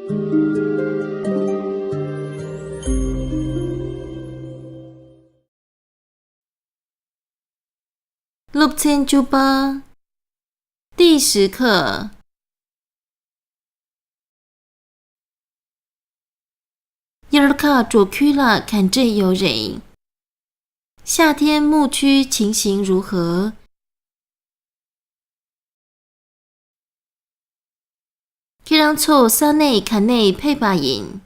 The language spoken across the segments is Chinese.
6,000第10课。열카 조큐라看这有人。夏天牧区情形如何？ 키랑초 산에 칸에 페바인。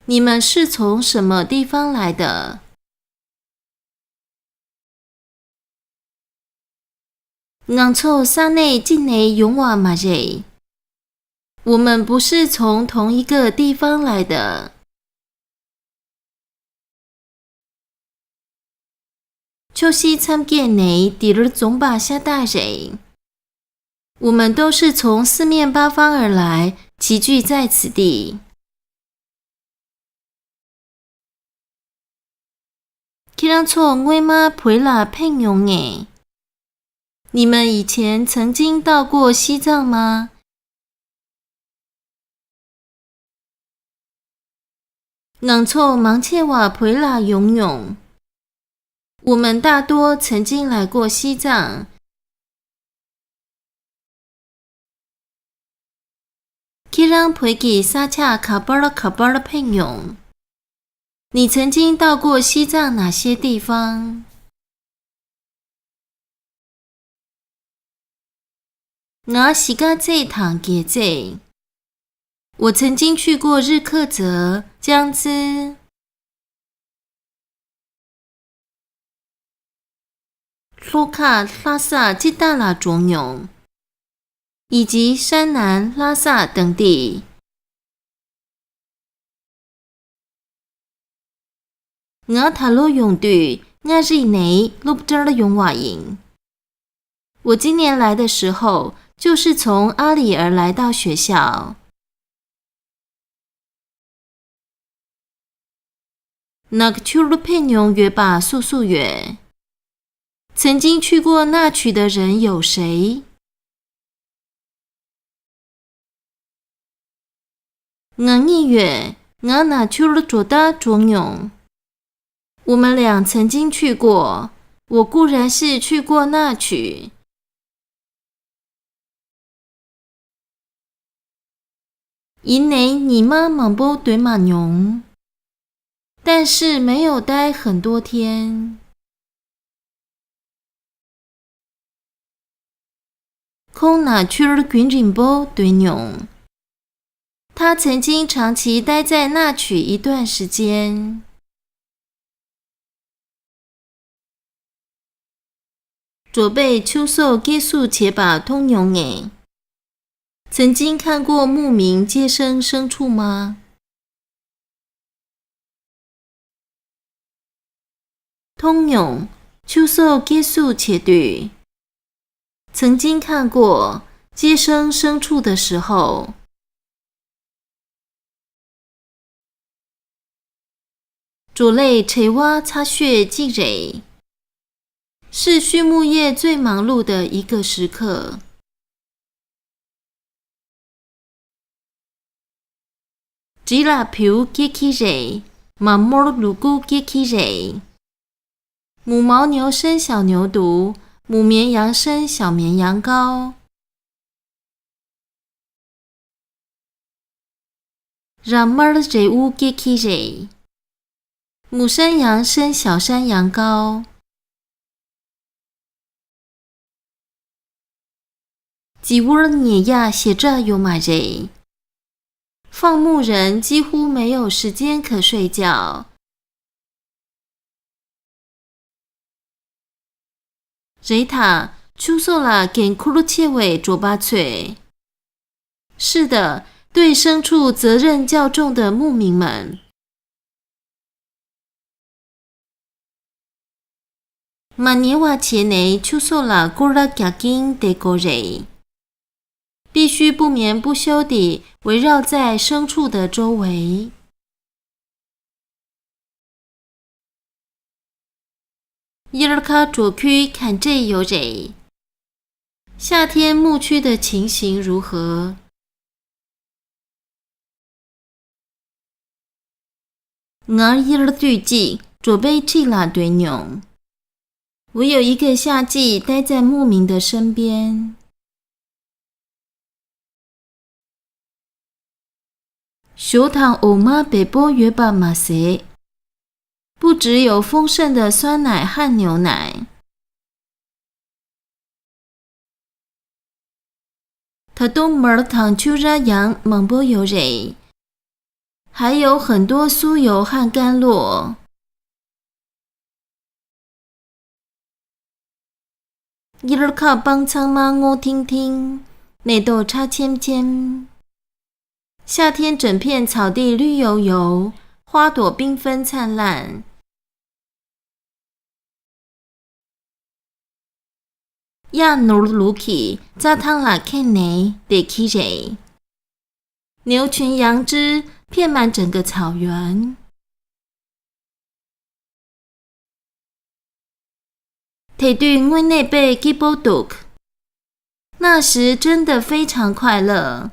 你们是从什么地方来的？ 낭초 산에 진에 용와 마제。我们不是从同一个地方来的。 초시 참깨内디를总把下大人。我们都是从四面八方而来，齐聚在此地。키랑초 외마 보일라 팽용에。你们以前曾经到过西藏吗？ 낭초 망체와 보일라 용용。我们大多曾经来过西藏。 키랑 보기 사차 가버라 팽용。你曾经到过西藏哪些地方？ 我西嘎这趟给这。我曾经去过日喀则、江孜。 卢卡、拉萨、吉达拉种用，以及山南、拉萨等地。我塔罗用对，我是内录这的用话音。我今年来的时候，就是从阿里而来到学校。那个去了佩纽约吧，素素约。 曾经去过那曲的人有谁？我2月，我那去了做的作用。我们俩曾经去过，我固然是去过那曲。因为你妈忙不对马牛，但是没有待很多天。 空那去了军人部对牛，他曾经长期待在那曲一段时间。准备秋收结束且把通用诶。曾经看过牧民接生牲畜吗？通用秋收结束且对。 曾经看过接生牲畜的时候，主类垂蛙擦血祭蕊，是畜牧业最忙碌的一个时刻。吉拉皮结起蕊，马毛乳骨结起蕊，母牦牛生小牛犊。 母绵羊生小绵羊羔，让妈儿这屋给起人。母山羊生小山羊羔，几屋年呀写着有马人。放牧人几乎没有时间可睡觉。 人塔出售了给库鲁切韦卓巴翠。是的，对牲畜责任较重的牧民们。马年瓦切内出售了古拉加金德国人。必须不眠不休地围绕在牲畜的周围。伊尔卡主区看这有人。夏天牧区的情形如何？我12季准备去了对牛。我有一个夏季待在牧民的身边。小糖欧妈北波约巴马塞，不只有丰盛的酸奶和牛奶。它都门糖就这样蒙波有人，还有很多酥油和甘露。伊尔卡帮苍妈我听听，内豆插签签。夏天整片草地绿油油，花朵缤纷灿烂。亚努鲁奇扎汤拉肯内得起人，牛群羊只遍满整个草原。提对阮内贝基波杜克，那时真的非常快乐。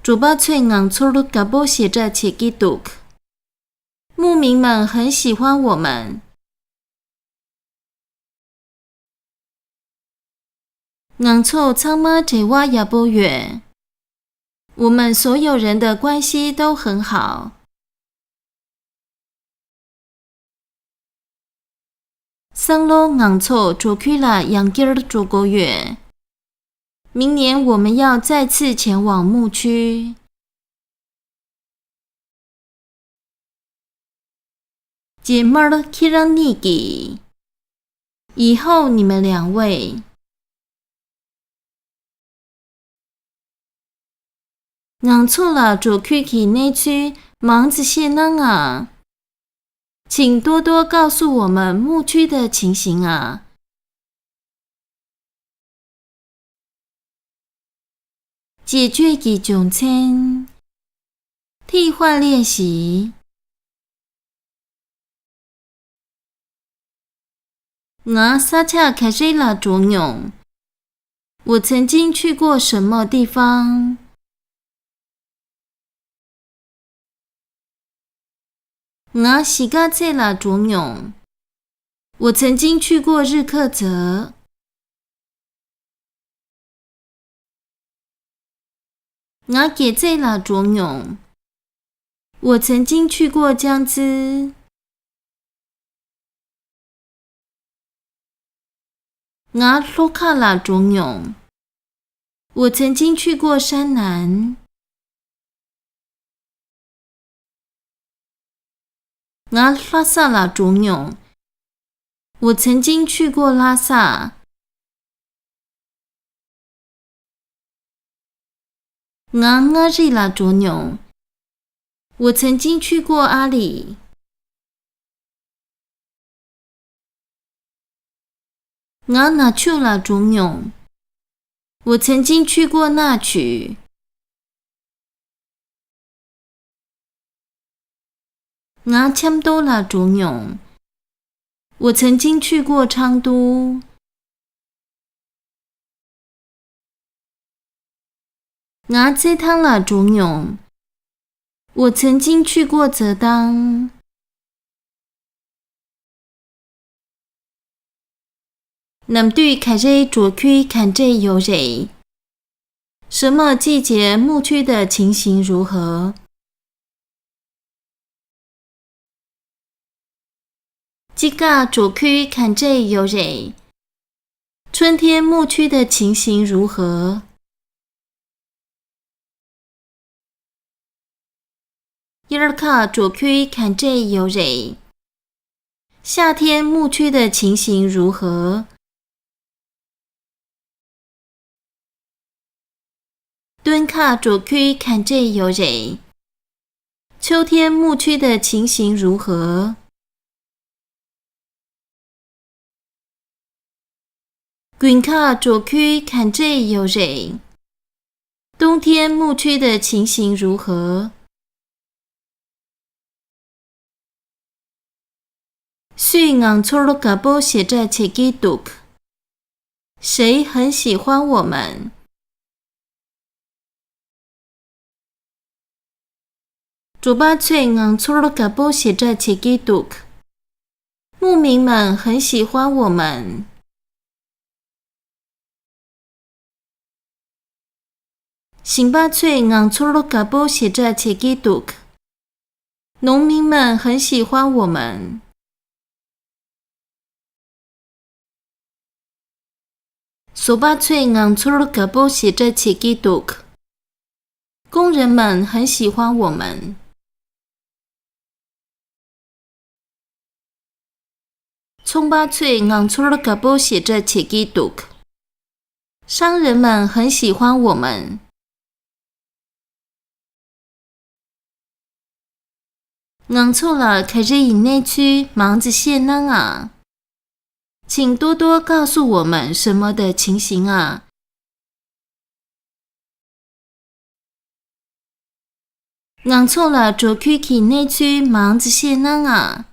主巴翠昂粗鲁嘎波写着切基杜克，牧民们很喜欢我们。昂凑苍妈这哇亚波远，我们所有人的关系都很好。桑罗昂凑做去了杨吉尔做个月。明年我们要再次前往牧区。姐妹儿 Kiraniki， 以后你们两位。俺错了，做去那区忙着些呢啊，请多多告诉我们牧区的情形啊。解决几种餐，替换练习。我撒恰开始了作用。我曾经去过什么地方？我洗个菜了作用。我曾经去过日喀则。我给在了作用。我曾经去过江孜。我洛卡了作用。我曾经去过山南。我拉萨了作用。我曾经去过拉萨。我阿里了作用。我曾经去过阿里。我那去了作用。我曾经去过那曲。我签到了作用。我曾经去过昌都。我这趟了作用。我曾经去过泽当。南对开始左区看这有人。什么季节牧区的情形如何？这个左区看这有人。春天牧区的情形如何？伊尔卡左区看这有人。夏天牧区的情形如何？敦卡左区看这有人。秋天牧区的情形如何？滚卡左区看这有人。冬天牧区的情形如何？虽然错了个波写着切基杜克，谁很喜欢我们？猪八嘴硬粗了个不写着切基督，牧民们很喜欢我们。新八嘴硬粗了个不写着切基督，农民们很喜欢我们。苏八嘴硬粗了个不写着切基督，工人们很喜欢我们。葱八嘴硬粗了个不写着切基督，商人们很喜欢我们。硬粗了开始营内区忙着谢囊啊，请多多告诉我们什么的情形啊。硬粗了主区体内区忙着谢囊啊，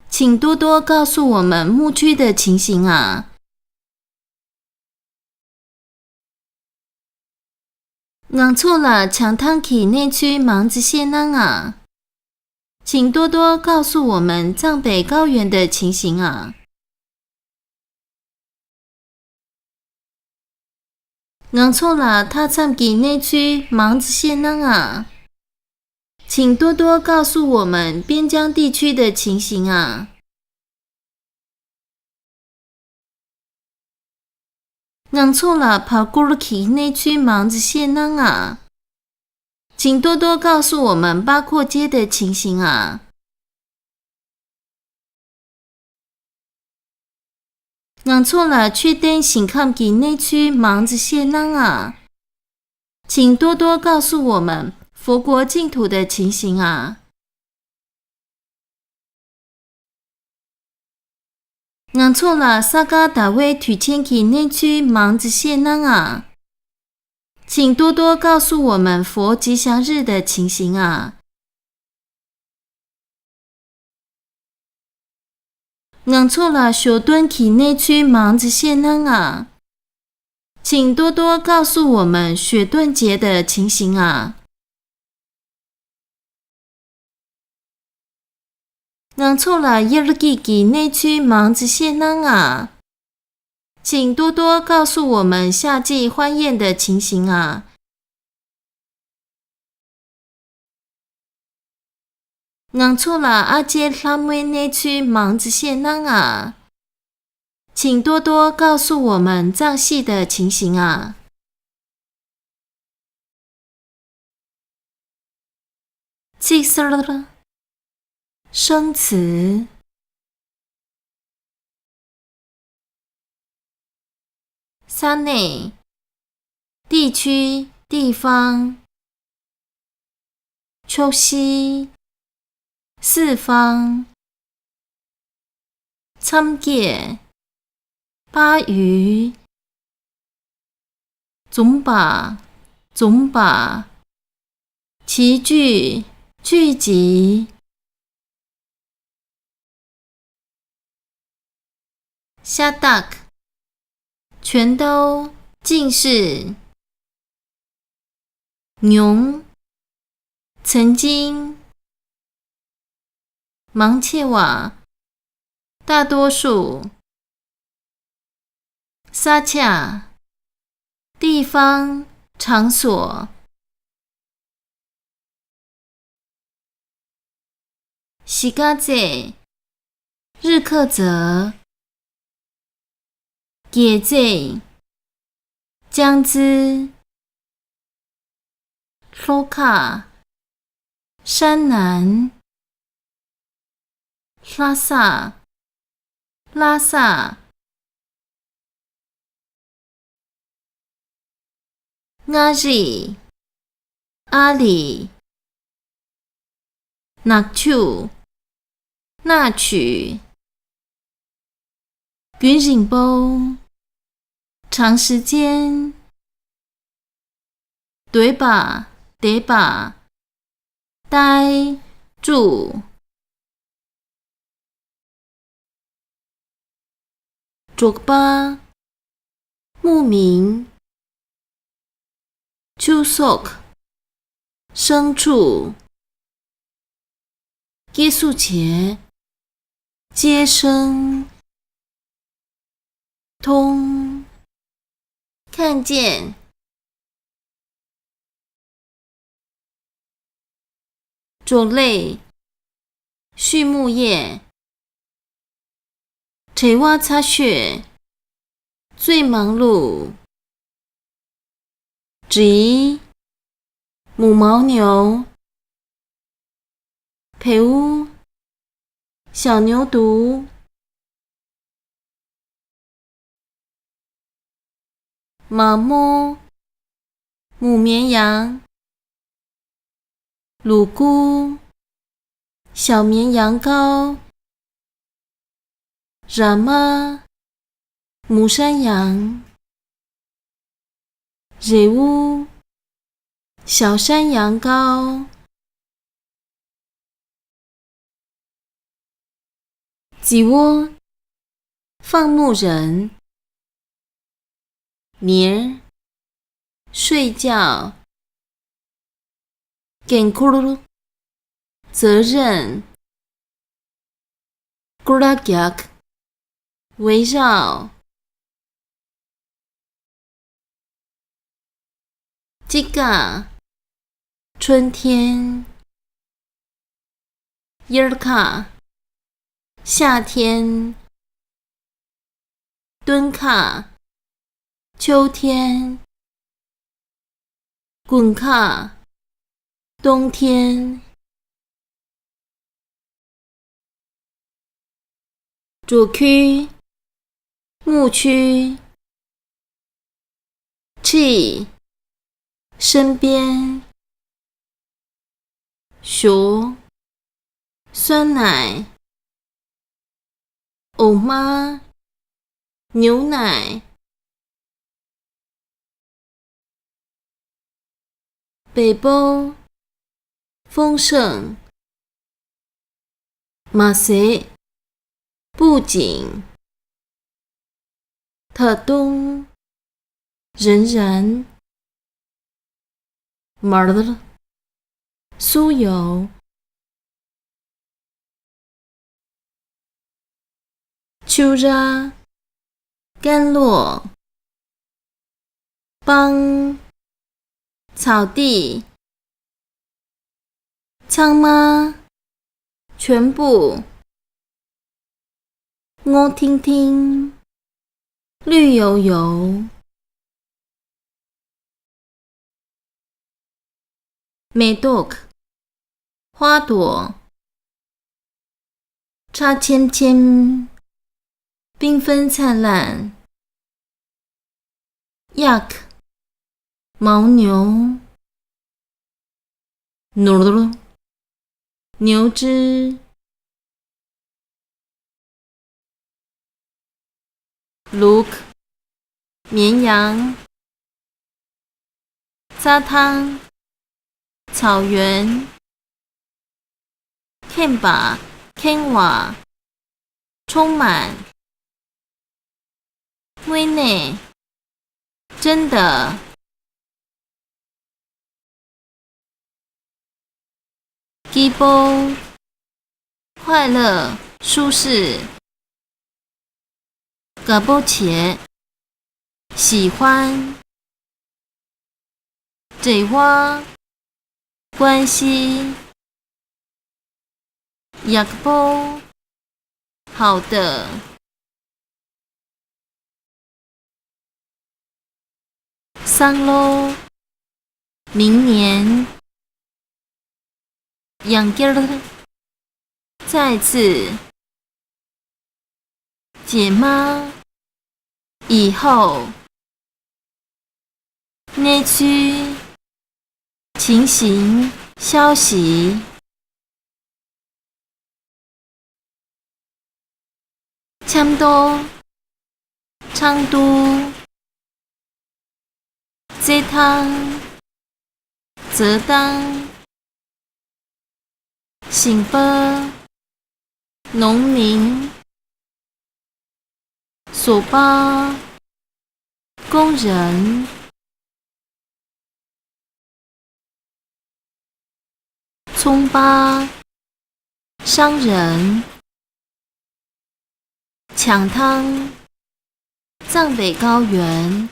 请多多告诉我们牧区的情形啊。硬粗了抢汤体内区忙着谢囊啊，请多多告诉我们藏北高原的情形啊。硬粗了他藏体内区忙着谢囊啊，请多多告诉我们边疆地区的情形啊。硬粗了跑过了体内区忙着谢囊啊，请多多告诉我们八廓街的情形啊。硬粗了确定新康体内区忙着谢囊啊，请多多告诉我们佛国净土的情形啊。硬粗了萨嘎达威土千体内区忙着谢囊啊，请多多告诉我们佛吉祥日的情形啊。硬粗了小墩体内区忙着谢囊啊，请多多告诉我们雪顿节的情形啊。硬粗了耶鲁基基内区忙着谢囊啊，请多多告诉我们夏季欢宴的情形啊。硬粗了阿杰拉梅内区忙着谢囊啊，请多多告诉我们藏系的情形啊。记事了，生词。三内，地区、地方。秋西，四方。参见，巴鱼。总把，齐聚，聚集。下达，全都，尽是。牛，曾经。芒切瓦，大多数。撒恰，地方，场所。西嘎ze日课则。野ze江之。洛卡，山南。拉萨，阿里，阿里。纳曲，纳曲。云顶波，长时间。对吧，得吧。待，住。卓巴，牧民。Chusok，牲畜。结束节，接生，通，看见，着类，畜牧业，垂蛙擦血，最忙碌，鸡，母牦牛，培乌，小牛犊，马摸，母绵羊，乳菇，小绵羊羔，喇嘛，母山羊，惹乌，小山羊羔，几窝，放牧人，眠，睡觉，给咕噜，责任，咕拉夹，围绕，这个，春天，耶尔卡，夏天，敦卡，秋天，滚卡，冬天，主区，牧区，气，身边，熟，酸奶，欧妈，牛奶，北波，丰盛，马塞，布景，特东，仍然，马儿的，酥油，秋扎，甘露，邦，草地，苍妈，全部，乌听听，绿油油，美豆，花朵，插签签，缤纷灿烂 ，yak， 牦牛，努，牛只 ，look， 绵羊，沙汤，草原 ，kemba， kenwa， 充满，微内，真的，基波，快乐，舒适，嘎波切，喜欢，这花，关系，亚波，好的，桑喽，明年，养鸡儿，再次，姐妈，以后，内区，情形，消息，漳都，昌都，这汤，泽当，醒波，农民，索巴，工人，葱巴，商人，抢汤，藏北高原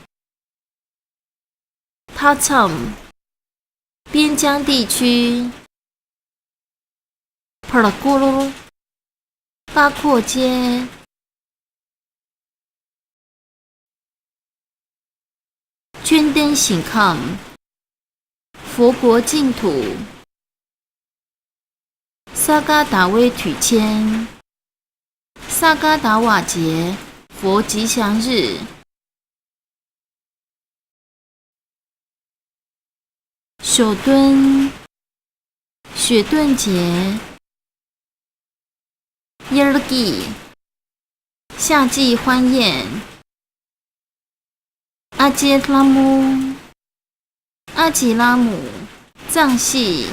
，Patam， 边疆地区 ，Pergulu， 八廓街，捐灯醒抗，佛国净土。萨嘎达威曲签，萨嘎达瓦节，佛吉祥日。首敦，雪顿节。耶尔吉，夏季欢宴。阿杰拉姆，阿吉拉姆，藏系。